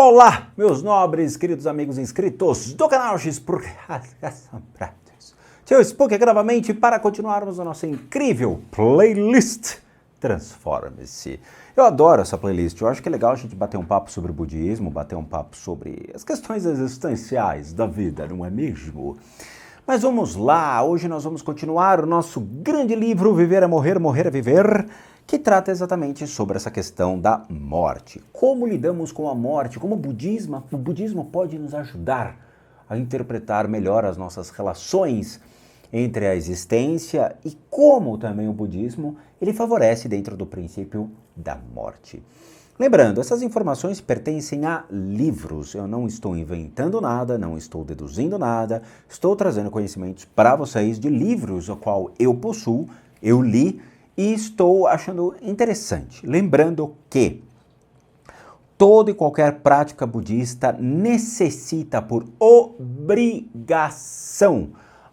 Olá, meus nobres, queridos amigos inscritos do canal Spook. Tio Spook aqui novamente para continuarmos a nossa incrível playlist Transforme-se. Eu adoro essa playlist, eu acho que é legal a gente bater um papo sobre o budismo, bater um papo sobre as questões existenciais da vida, não é mesmo? Mas vamos lá, hoje nós vamos continuar o nosso grande livro Viver é Morrer, Morrer é Viver, que trata exatamente sobre essa questão da morte. Como lidamos com a morte, como o budismo pode nos ajudar a interpretar melhor as nossas relações entre a existência e como também o budismo ele favorece dentro do princípio da morte. Lembrando, essas informações pertencem a livros, eu não estou inventando nada, não estou deduzindo nada, estou trazendo conhecimentos para vocês de livros o qual eu possuo, eu li e estou achando interessante. Lembrando que toda e qualquer prática budista necessita por obrigação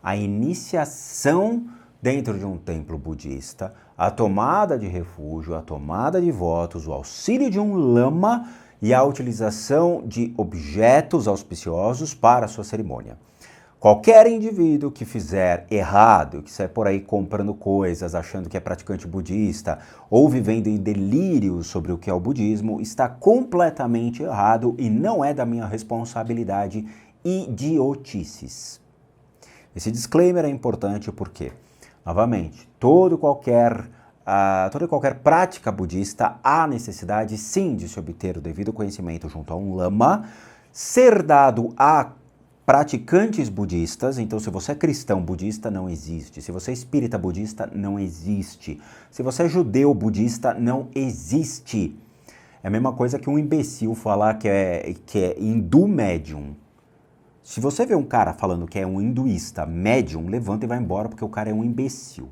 a iniciação dentro de um templo budista, a tomada de refúgio, a tomada de votos, o auxílio de um lama e a utilização de objetos auspiciosos para a sua cerimônia. Qualquer indivíduo que fizer errado, que sai por aí comprando coisas, achando que é praticante budista ou vivendo em delírio sobre o que é o budismo, está completamente errado e não é da minha responsabilidade. Idiotices. Esse disclaimer é importante porque, novamente, toda e qualquer prática budista há necessidade sim de se obter o devido conhecimento junto a um lama, ser dado a praticantes budistas. Então, se você é cristão budista, não existe. Se você é espírita budista, não existe. Se você é judeu budista, não existe. É a mesma coisa que um imbecil falar que é hindu médium. Se você vê um cara falando que é um hinduísta médium, levanta e vai embora porque o cara é um imbecil.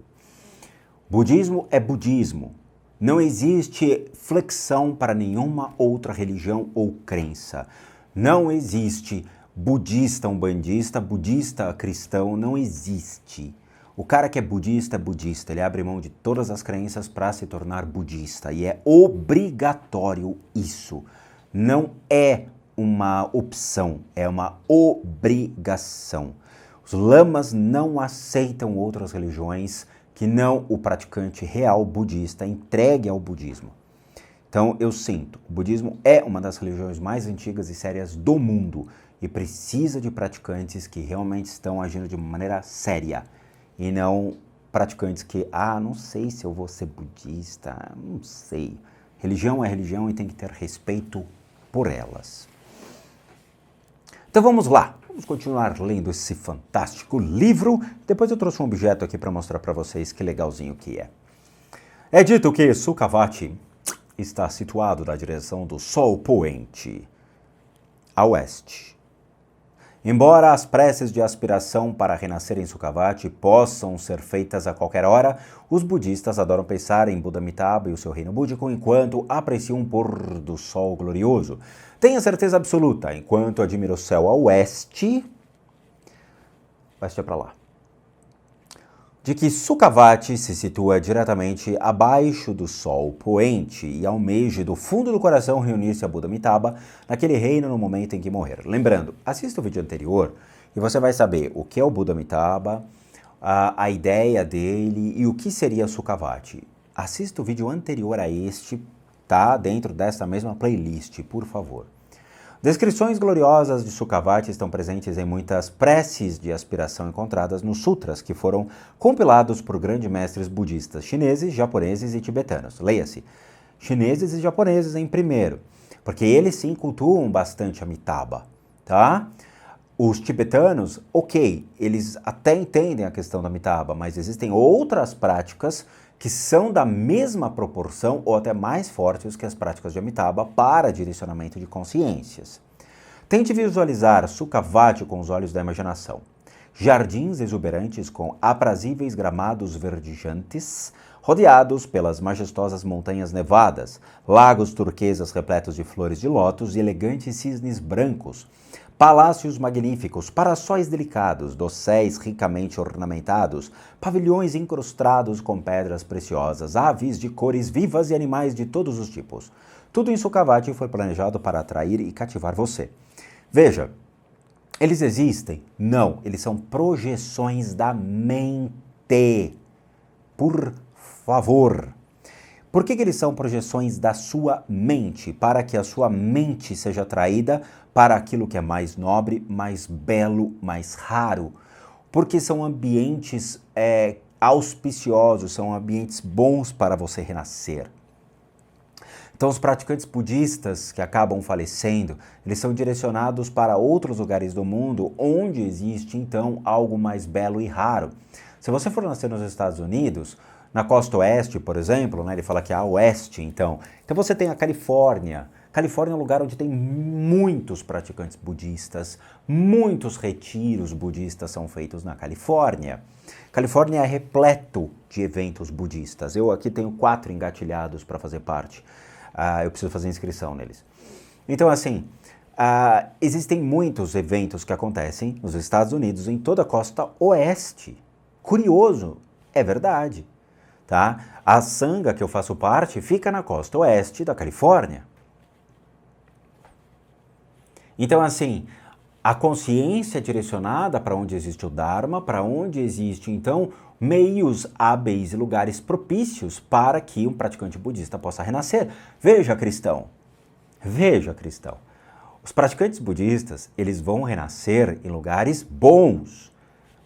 Budismo é budismo. Não existe flexão para nenhuma outra religião ou crença. Não existe budista umbandista, budista cristão, não existe. O cara que é budista, ele abre mão de todas as crenças para se tornar budista. E é obrigatório isso. Não é uma opção, é uma obrigação. Os lamas não aceitam outras religiões que não o praticante real budista entregue ao budismo. Então eu sinto, o budismo é uma das religiões mais antigas e sérias do mundo e precisa de praticantes que realmente estão agindo de uma maneira séria e não praticantes que, não sei se eu vou ser budista, não sei. Religião é religião e tem que ter respeito por elas. Então vamos lá, vamos continuar lendo esse fantástico livro. Depois eu trouxe um objeto aqui para mostrar para vocês que legalzinho que é. É dito que Sukhavati está situado na direção do Sol Poente, a oeste. Embora as preces de aspiração para renascer em Sukhavati possam ser feitas a qualquer hora, os budistas adoram pensar em Buda Amitabha e o seu reino búdico enquanto apreciam um pôr do sol glorioso. Tenha certeza absoluta, enquanto admira o céu a oeste é para lá, de que Sukhavati se situa diretamente abaixo do Sol Poente e almeja do fundo do coração reunir-se a Buda Amitabha naquele reino no momento em que morrer. Lembrando, assista o vídeo anterior e você vai saber o que é o Buda Amitabha, a ideia dele e o que seria Sukhavati. Assista o vídeo anterior a este, tá? Dentro dessa mesma playlist, por favor. Descrições gloriosas de Sukhavati estão presentes em muitas preces de aspiração encontradas nos sutras que foram compilados por grandes mestres budistas chineses, japoneses e tibetanos. Leia-se, chineses e japoneses em primeiro, porque eles sim cultuam bastante Amitabha, tá? Os tibetanos, ok, eles até entendem a questão da Amitabha, mas existem outras práticas que são da mesma proporção ou até mais fortes que as práticas de Amitabha para direcionamento de consciências. Tente visualizar Sukhavati com os olhos da imaginação. Jardins exuberantes com aprazíveis gramados verdejantes, rodeados pelas majestosas montanhas nevadas, lagos turquesas repletos de flores de lótus e elegantes cisnes brancos, palácios magníficos, paraçóis delicados, dosséis ricamente ornamentados, pavilhões incrustados com pedras preciosas, aves de cores vivas e animais de todos os tipos. Tudo em Sukhavati foi planejado para atrair e cativar você. Veja, eles existem? Não, eles são projeções da mente. Por favor. Por que eles são projeções da sua mente? Para que a sua mente seja atraída para aquilo que é mais nobre, mais belo, mais raro. Porque são ambientes auspiciosos, são ambientes bons para você renascer. Então, os praticantes budistas que acabam falecendo, eles são direcionados para outros lugares do mundo onde existe, então, algo mais belo e raro. Se você for nascer nos Estados Unidos, na costa oeste, por exemplo, né, ele fala que é a oeste, então você tem a Califórnia. Califórnia é um lugar onde tem muitos praticantes budistas, muitos retiros budistas são feitos na Califórnia. Califórnia é repleto de eventos budistas. Eu aqui tenho 4 engatilhados para fazer parte. Eu preciso fazer inscrição neles. Então, assim, existem muitos eventos que acontecem nos Estados Unidos, em toda a costa oeste. Curioso, é verdade. Tá? A Sangha, que eu faço parte, fica na costa oeste da Califórnia. Então, assim, a consciência é direcionada para onde existe o Dharma, para onde existe, então, meios hábeis e lugares propícios para que um praticante budista possa renascer. Veja, cristão. Veja, cristão. Os praticantes budistas, eles vão renascer em lugares bons.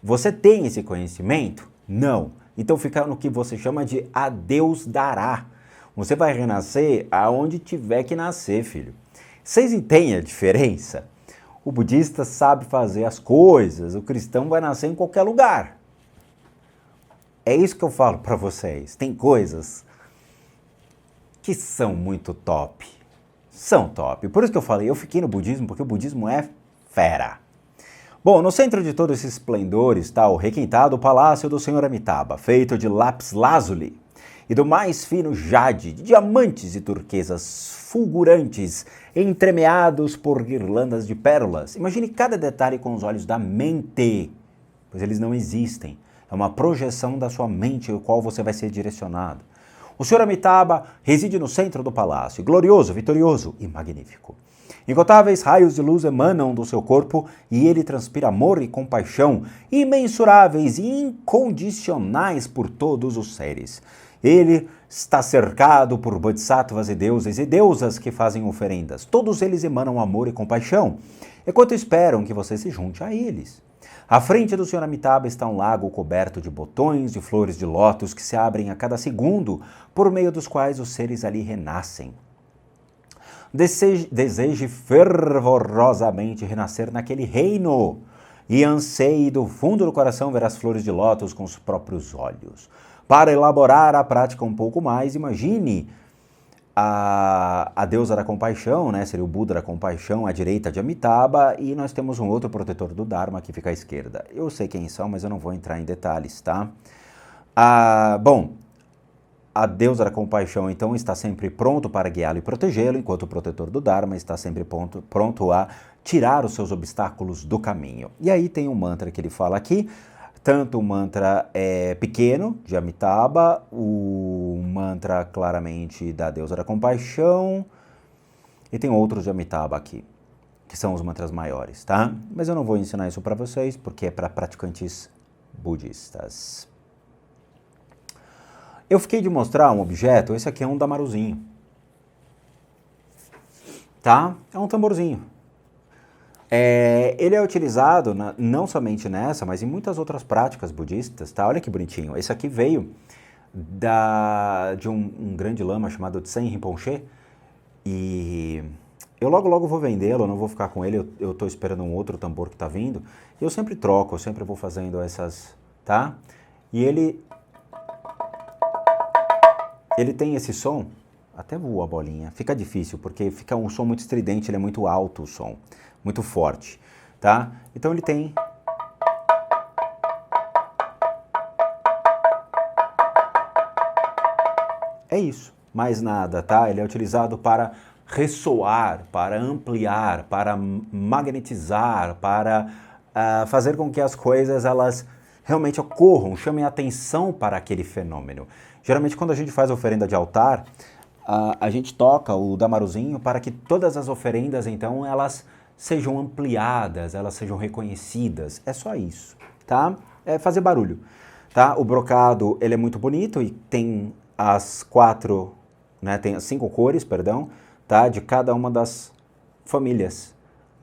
Você tem esse conhecimento? Não. Então fica no que você chama de a Deus dará. Você vai renascer aonde tiver que nascer, filho. Vocês entendem a diferença? O budista sabe fazer as coisas, o cristão vai nascer em qualquer lugar. É isso que eu falo para vocês. Tem coisas que são muito top. São top. Por isso que eu falei, eu fiquei no budismo, porque o budismo é fera. Bom, no centro de todo esse esplendor está o requintado Palácio do Senhor Amitabha, feito de lápis lazuli e do mais fino jade, de diamantes e turquesas fulgurantes, entremeados por guirlandas de pérolas. Imagine cada detalhe com os olhos da mente, pois eles não existem. É uma projeção da sua mente, ao qual você vai ser direcionado. O Senhor Amitabha reside no centro do palácio, glorioso, vitorioso e magnífico. Incontáveis raios de luz emanam do seu corpo e ele transpira amor e compaixão, imensuráveis e incondicionais por todos os seres. Ele está cercado por bodhisattvas e deusas que fazem oferendas. Todos eles emanam amor e compaixão, enquanto esperam que você se junte a eles. À frente do Senhor Amitabha está um lago coberto de botões de flores de lótus que se abrem a cada segundo, por meio dos quais os seres ali renascem. Deseje fervorosamente renascer naquele reino e anseie do fundo do coração ver as flores de lótus com os próprios olhos. Para elaborar a prática um pouco mais, imagine a deusa da compaixão, né? Seria o Buda da compaixão à direita de Amitabha, e nós temos um outro protetor do Dharma que fica à esquerda. Eu sei quem são, mas eu não vou entrar em detalhes, tá? Bom, a deusa da compaixão, então, está sempre pronto para guiá-lo e protegê-lo, enquanto o protetor do Dharma está sempre pronto a tirar os seus obstáculos do caminho. E aí tem um mantra que ele fala aqui, tanto o mantra pequeno, de Amitabha, o mantra claramente da deusa da compaixão, e tem outros de Amitabha aqui, que são os mantras maiores, tá? Mas eu não vou ensinar isso para vocês, porque é para praticantes budistas. Eu fiquei de mostrar um objeto, esse aqui é um damaruzinho, tá? É um tamborzinho. Ele é utilizado não somente nessa, mas em muitas outras práticas budistas, tá? Olha que bonitinho. Esse aqui veio de um grande lama chamado Tsen Rinpoche, e eu logo vou vendê-lo, eu não vou ficar com ele, eu estou esperando um outro tambor que está vindo, e eu sempre troco, eu sempre vou fazendo essas, tá? E ele tem esse som, até voa a bolinha, fica difícil, porque fica um som muito estridente, ele é muito alto o som, muito forte, tá? Então ele tem... É isso, mais nada, tá? Ele é utilizado para ressoar, para ampliar, para magnetizar, para fazer com que as coisas, elas realmente ocorram, chamem a atenção para aquele fenômeno. Geralmente, quando a gente faz oferenda de altar, a gente toca o damaruzinho para que todas as oferendas, então, elas sejam ampliadas, elas sejam reconhecidas. É só isso, tá? É fazer barulho, tá? O brocado, ele é muito bonito e tem as 5 cores, perdão, tá? De cada uma das famílias.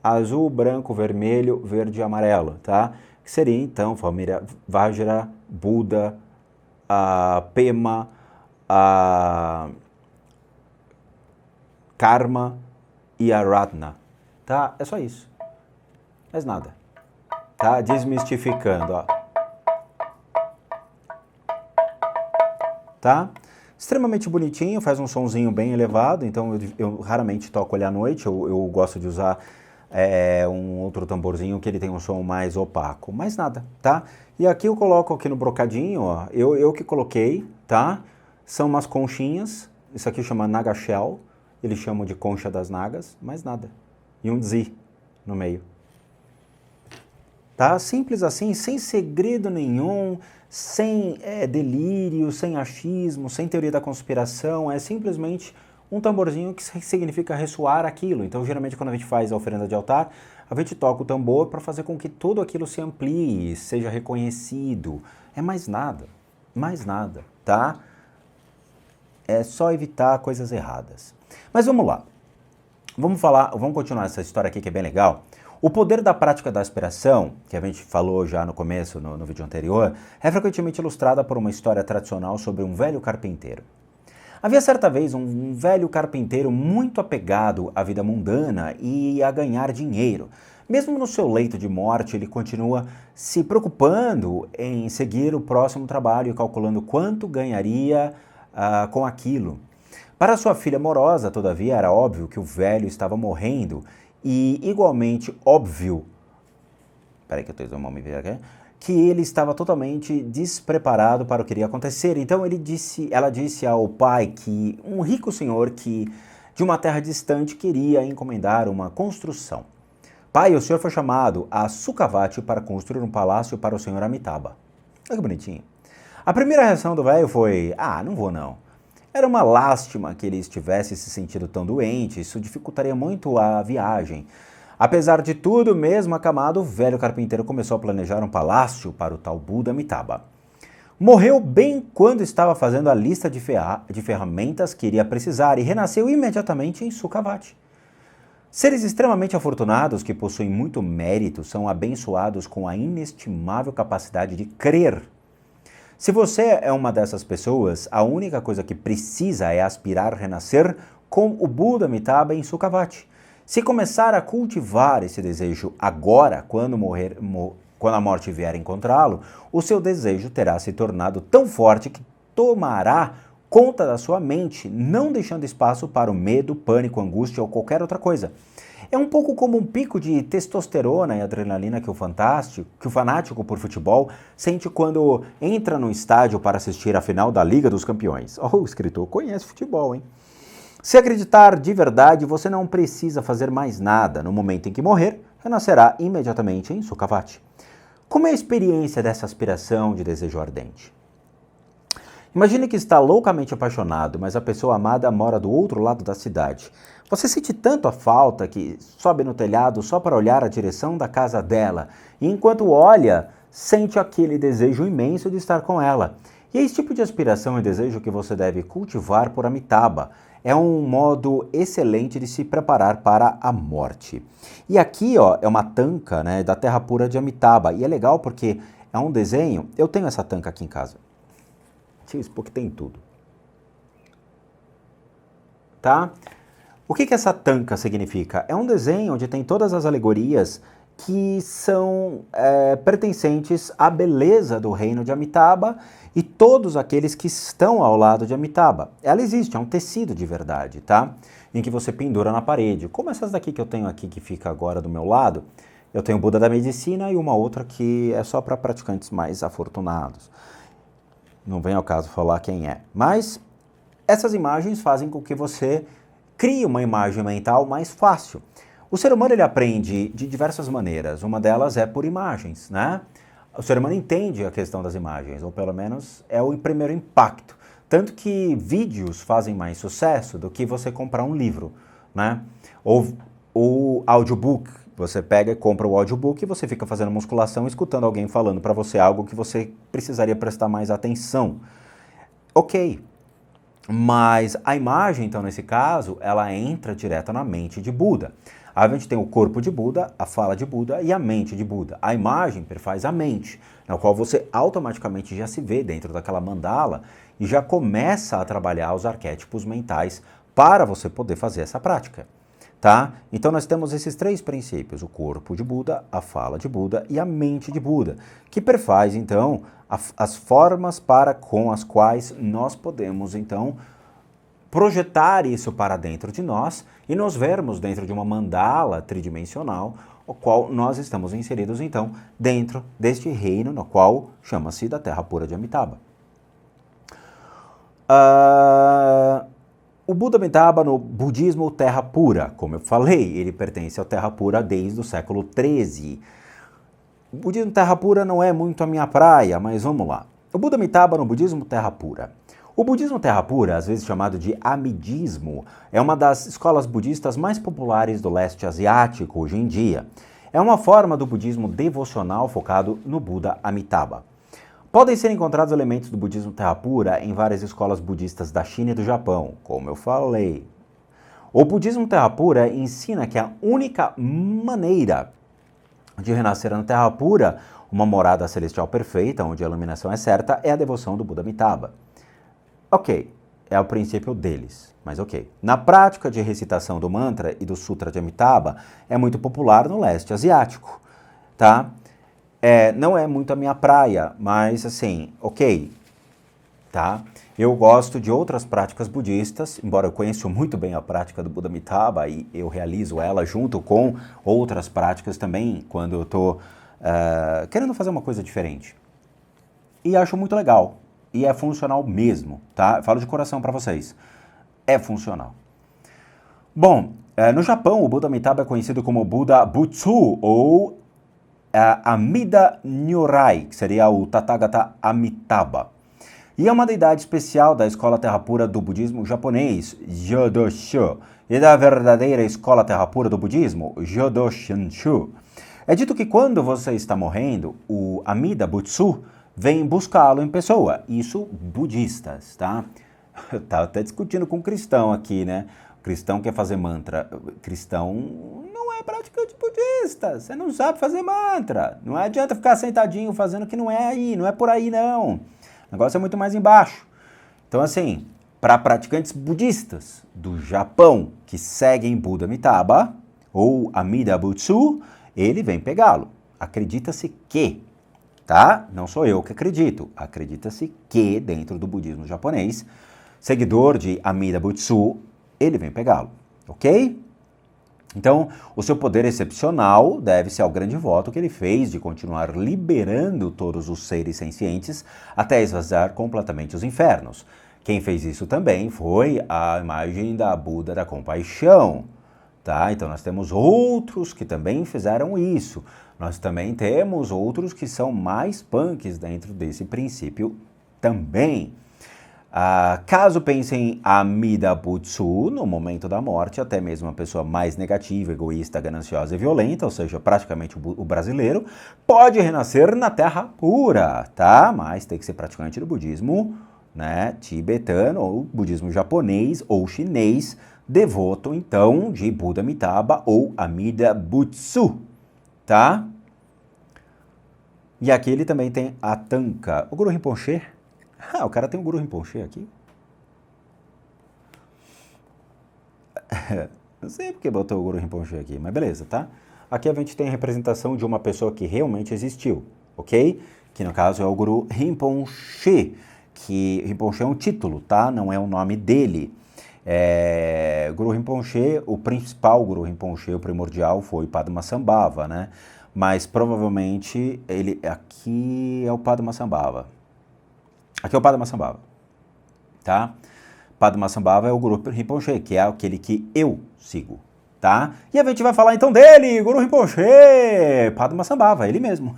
Azul, branco, vermelho, verde e amarelo, tá? Que seria, então, família Vajra, Buda, a Pema, a Karma e a Ratna, tá? É só isso. Mais nada. Tá? Desmistificando, ó. Tá? Extremamente bonitinho, faz um sonzinho bem elevado, então eu raramente toco ele à noite, eu gosto de usar um outro tamborzinho que ele tem um som mais opaco, mais nada, tá? E aqui eu coloco aqui no brocadinho, ó, eu que coloquei, tá? São umas conchinhas, isso aqui chama Naga Shell, eles chamam de concha das nagas, mais nada. E um Zi no meio. Tá? Simples assim, sem segredo nenhum, sem delírio, sem achismo, sem teoria da conspiração, é simplesmente um tamborzinho que significa ressoar aquilo. Então, geralmente, quando a gente faz a oferenda de altar, a gente toca o tambor para fazer com que tudo aquilo se amplie, seja reconhecido. É mais nada, tá? É só evitar coisas erradas. Mas vamos lá. Vamos continuar essa história aqui que é bem legal. O poder da prática da aspiração, que a gente falou já no começo, no vídeo anterior, é frequentemente ilustrada por uma história tradicional sobre um velho carpinteiro. Havia certa vez um velho carpinteiro muito apegado à vida mundana e a ganhar dinheiro. Mesmo no seu leito de morte, ele continua se preocupando em seguir o próximo trabalho e calculando quanto ganharia com aquilo. Para sua filha amorosa, todavia, era óbvio que o velho estava morrendo e igualmente óbvio, que ele estava totalmente despreparado para o que iria acontecer. Então ela disse ao pai que um rico senhor de uma terra distante queria encomendar uma construção. Pai, o senhor foi chamado a Sukhavati para construir um palácio para o senhor Amitabha. Olha que bonitinho. A primeira reação do velho foi, não vou não. Era uma lástima que ele estivesse se sentindo tão doente, isso dificultaria muito a viagem. Apesar de tudo, mesmo acamado, o velho carpinteiro começou a planejar um palácio para o tal Buda Amitabha. Morreu bem quando estava fazendo a lista de ferramentas que iria precisar e renasceu imediatamente em Sukhavati. Seres extremamente afortunados que possuem muito mérito são abençoados com a inestimável capacidade de crer. Se você é uma dessas pessoas, a única coisa que precisa é aspirar a renascer com o Buda Amitabha em Sukhavati. Se começar a cultivar esse desejo agora, quando a morte vier encontrá-lo, o seu desejo terá se tornado tão forte que tomará conta da sua mente, não deixando espaço para o medo, pânico, angústia ou qualquer outra coisa. É um pouco como um pico de testosterona e adrenalina que o fanático por futebol sente quando entra no estádio para assistir a final da Liga dos Campeões. O escritor conhece futebol, hein? Se acreditar de verdade, você não precisa fazer mais nada. No momento em que morrer, renascerá imediatamente em Sukhavati. Como é a experiência dessa aspiração de desejo ardente? Imagine que está loucamente apaixonado, mas a pessoa amada mora do outro lado da cidade. Você sente tanto a falta que sobe no telhado só para olhar a direção da casa dela, e enquanto olha, sente aquele desejo imenso de estar com ela. E é esse tipo de aspiração e desejo que você deve cultivar por Amitabha. É um modo excelente de se preparar para a morte. E aqui, é uma tanca, da terra pura de Amitabha. E é legal porque é um desenho. Eu tenho essa tanca aqui em casa. Isso porque tem tudo. Tá? O que essa tanca significa? É um desenho onde tem todas as alegorias que são pertencentes à beleza do reino de Amitabha e todos aqueles que estão ao lado de Amitabha. Ela existe, é um tecido de verdade, tá? Em que você pendura na parede. Como essas daqui que eu tenho aqui, que fica agora do meu lado, eu tenho o Buda da Medicina e uma outra que é só para praticantes mais afortunados. Não vem ao caso falar quem é. Mas essas imagens fazem com que você crie uma imagem mental mais fácil. O ser humano ele aprende de diversas maneiras. Uma delas é por imagens, né? O ser humano entende a questão das imagens, ou pelo menos é o primeiro impacto. Tanto que vídeos fazem mais sucesso do que você comprar um livro, né? Ou o audiobook. Você pega e compra o audiobook e você fica fazendo musculação, escutando alguém falando para você algo que você precisaria prestar mais atenção. Ok, mas a imagem, então, nesse caso, ela entra direto na mente de Buda. A gente tem o corpo de Buda, a fala de Buda e a mente de Buda. A imagem perfaz a mente, na qual você automaticamente já se vê dentro daquela mandala e já começa a trabalhar os arquétipos mentais para você poder fazer essa prática. Tá? Então nós temos esses 3 princípios, o corpo de Buda, a fala de Buda e a mente de Buda, que perfaz então as formas com as quais nós podemos então projetar isso para dentro de nós e nos vermos dentro de uma mandala tridimensional, o qual nós estamos inseridos então dentro deste reino, no qual chama-se da Terra Pura de Amitabha. O Buda Amitabha no budismo Terra Pura, como eu falei, ele pertence ao Terra Pura desde o século XIII. O budismo Terra Pura não é muito a minha praia, mas vamos lá. O Buda Amitabha no budismo Terra Pura. O budismo Terra Pura, às vezes chamado de amidismo, é uma das escolas budistas mais populares do leste asiático hoje em dia. É uma forma do budismo devocional focado no Buda Amitabha. Podem ser encontrados elementos do budismo Terra Pura em várias escolas budistas da China e do Japão, como eu falei. O budismo Terra Pura ensina que a única maneira de renascer na Terra Pura, uma morada celestial perfeita, onde a iluminação é certa, é a devoção do Buda Amitabha. Ok, é o princípio deles, mas ok. Na prática de recitação do mantra e do Sutra de Amitabha, é muito popular no leste asiático, tá? Não é muito a minha praia, mas assim, ok, tá? Eu gosto de outras práticas budistas, embora eu conheça muito bem a prática do Buda Amitabha e eu realizo ela junto com outras práticas também, quando eu estou querendo fazer uma coisa diferente. E acho muito legal. E é funcional mesmo, tá? Eu falo de coração para vocês. É funcional. Bom, no Japão, o Buda Amitabha é conhecido como Buda Butsu ou Amida Nyorai, que seria o Tathagata Amitabha. E é uma deidade especial da escola Terra Pura do budismo japonês, Jodosho, e da verdadeira escola Terra Pura do budismo, Jodoshinshu. É dito que quando você está morrendo, o Amida Butsu vem buscá-lo em pessoa. Isso budistas, tá? Eu tava até discutindo com um cristão aqui, né? O cristão quer fazer mantra. Cristão não é praticante budista. Você não sabe fazer mantra. Não adianta ficar sentadinho fazendo que não é aí, não é por aí não. O negócio é muito mais embaixo. Então assim, para praticantes budistas do Japão que seguem Buda Amitabha ou Amida Butsu, ele vem pegá-lo. Acredita-se que, tá? Não sou eu que acredito. Acredita-se que, dentro do budismo japonês, seguidor de Amida Butsu, ele vem pegá-lo, ok? Então, o seu poder excepcional deve-se ao grande voto que ele fez de continuar liberando todos os seres sencientes até esvaziar completamente os infernos. Quem fez isso também foi a imagem da Buda da Compaixão, tá? Então, nós temos outros que também fizeram isso. Nós também temos outros que são mais punks dentro desse princípio também. Caso pensem em Amida Butsu, no momento da morte, até mesmo uma pessoa mais negativa, egoísta, gananciosa e violenta, ou seja, praticamente o brasileiro, pode renascer na Terra Pura, tá? Mas tem que ser praticante do budismo, né, tibetano, ou budismo japonês ou chinês, devoto, então, de Buda Amitabha ou Amida Butsu, tá? E aqui ele também tem a Tanka. O Guru Rinpoche. O cara tem um Guru Rinpoche aqui. Não sei porque botou o Guru Rinpoche aqui, mas beleza, tá? Aqui a gente tem a representação de uma pessoa que realmente existiu, ok? Que no caso é o Guru Rinpoche, que Rinpoche é um título, tá? Não é o nome dele. Guru Rinpoche, o principal Guru Rinpoche, o primordial, foi Padmasambhava, né? Mas provavelmente ele aqui é o Padmasambhava. Aqui é o Padmasambhava, tá? Padmasambhava é o Guru Rinpoche, que é aquele que eu sigo, tá? E a gente vai falar então dele, Guru Rinpoche, Padmasambhava, ele mesmo.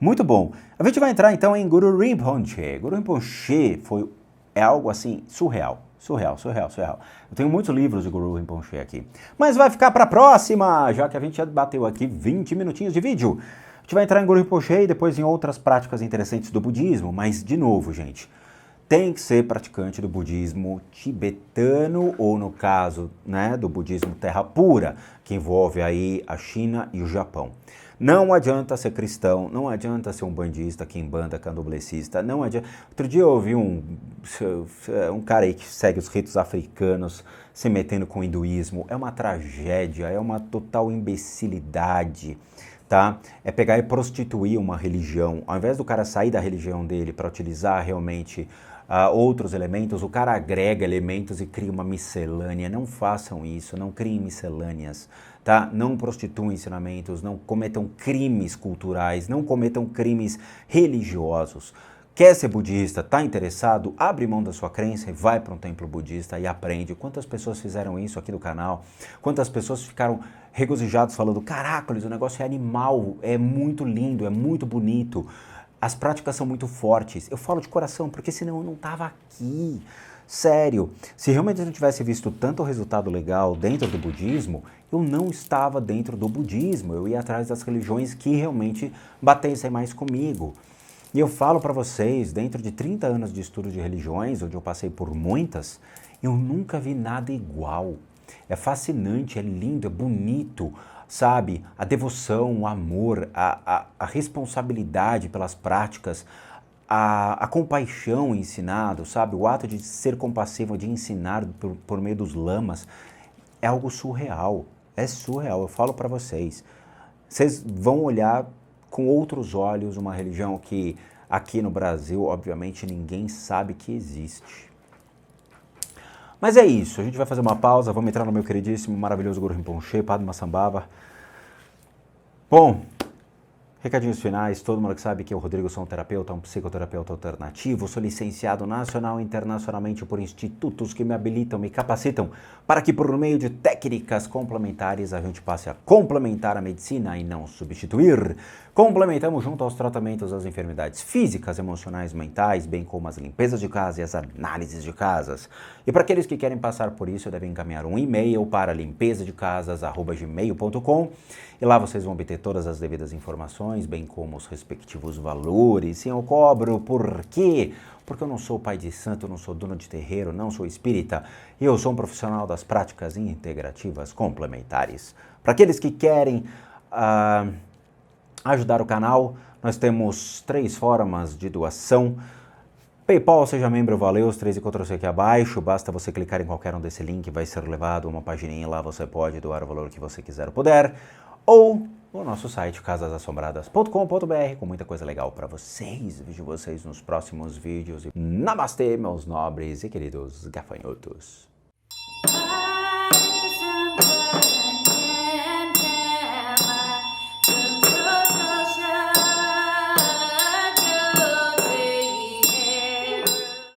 Muito bom. A gente vai entrar então em Guru Rinpoche. Guru Rinpoche é algo assim surreal. Surreal. Eu tenho muitos livros de Guru Rinpoche aqui. Mas vai ficar para a próxima, já que a gente já bateu aqui 20 minutinhos de vídeo. A gente vai entrar em Guru Rinpoche e depois em outras práticas interessantes do budismo. Mas, de novo, gente, tem que ser praticante do budismo tibetano ou, no caso, né, do budismo terra pura, que envolve aí a China e o Japão. Não adianta ser cristão, não adianta ser um bandista, quimbanda, candomblessista, não adianta. Outro dia eu ouvi um cara aí que segue os ritos africanos se metendo com o hinduísmo. É uma tragédia, é uma total imbecilidade, tá? É pegar e prostituir uma religião. Ao invés do cara sair da religião dele para utilizar realmente outros elementos, o cara agrega elementos e cria uma miscelânea. Não façam isso, não criem miscelâneas, tá? Não prostituam ensinamentos, não cometam crimes culturais, não cometam crimes religiosos. Quer ser budista, tá interessado? Abre mão da sua crença e vai para um templo budista e aprende. Quantas pessoas fizeram isso aqui no canal? Quantas pessoas ficaram regozijados falando, caracoles, o negócio é animal, é muito lindo, é muito bonito. As práticas são muito fortes. Eu falo de coração, porque senão eu não estava aqui. Sério, se realmente eu não tivesse visto tanto resultado legal dentro do budismo, eu não estava dentro do budismo. Eu ia atrás das religiões que realmente batessem mais comigo. E eu falo para vocês, dentro de 30 anos de estudo de religiões, onde eu passei por muitas, eu nunca vi nada igual. É fascinante, é lindo, é bonito, sabe? A devoção, o amor, a responsabilidade pelas práticas, a compaixão ensinado, sabe? O ato de ser compassivo, de ensinar por meio dos lamas, é algo surreal. É surreal, eu falo para vocês. Vocês vão olhar com outros olhos uma religião que aqui no Brasil, obviamente, ninguém sabe que existe. Mas é isso, a gente vai fazer uma pausa, vamos entrar no meu queridíssimo, maravilhoso Guru Rinpoche, Padmasambhava. Bom, recadinhos finais, todo mundo que sabe que eu, Rodrigo, sou um terapeuta, um psicoterapeuta alternativo, sou licenciado nacional e internacionalmente por institutos que me habilitam, me capacitam para que por meio de técnicas complementares a gente passe a complementar a medicina e não substituir. Complementamos junto aos tratamentos das enfermidades físicas, emocionais, mentais, bem como as limpezas de casa e as análises de casas. E para aqueles que querem passar por isso, devem encaminhar um e-mail para limpezadecasas@gmail.com e lá vocês vão obter todas as devidas informações, bem como os respectivos valores. Sim, eu cobro. Por quê? Porque eu não sou pai de santo, não sou dono de terreiro, não sou espírita. Eu sou um profissional das práticas integrativas complementares. Para aqueles que querem ajudar o canal, nós temos 3 formas de doação. PayPal, seja membro, valeu, os 3 encontram-se aqui abaixo, basta você clicar em qualquer um desse link, vai ser levado a uma pagininha lá, você pode doar o valor que você quiser ou puder, ou no nosso site casasassombradas.com.br, com muita coisa legal para vocês. Vejo vocês nos próximos vídeos e namastê, meus nobres e queridos gafanhotos.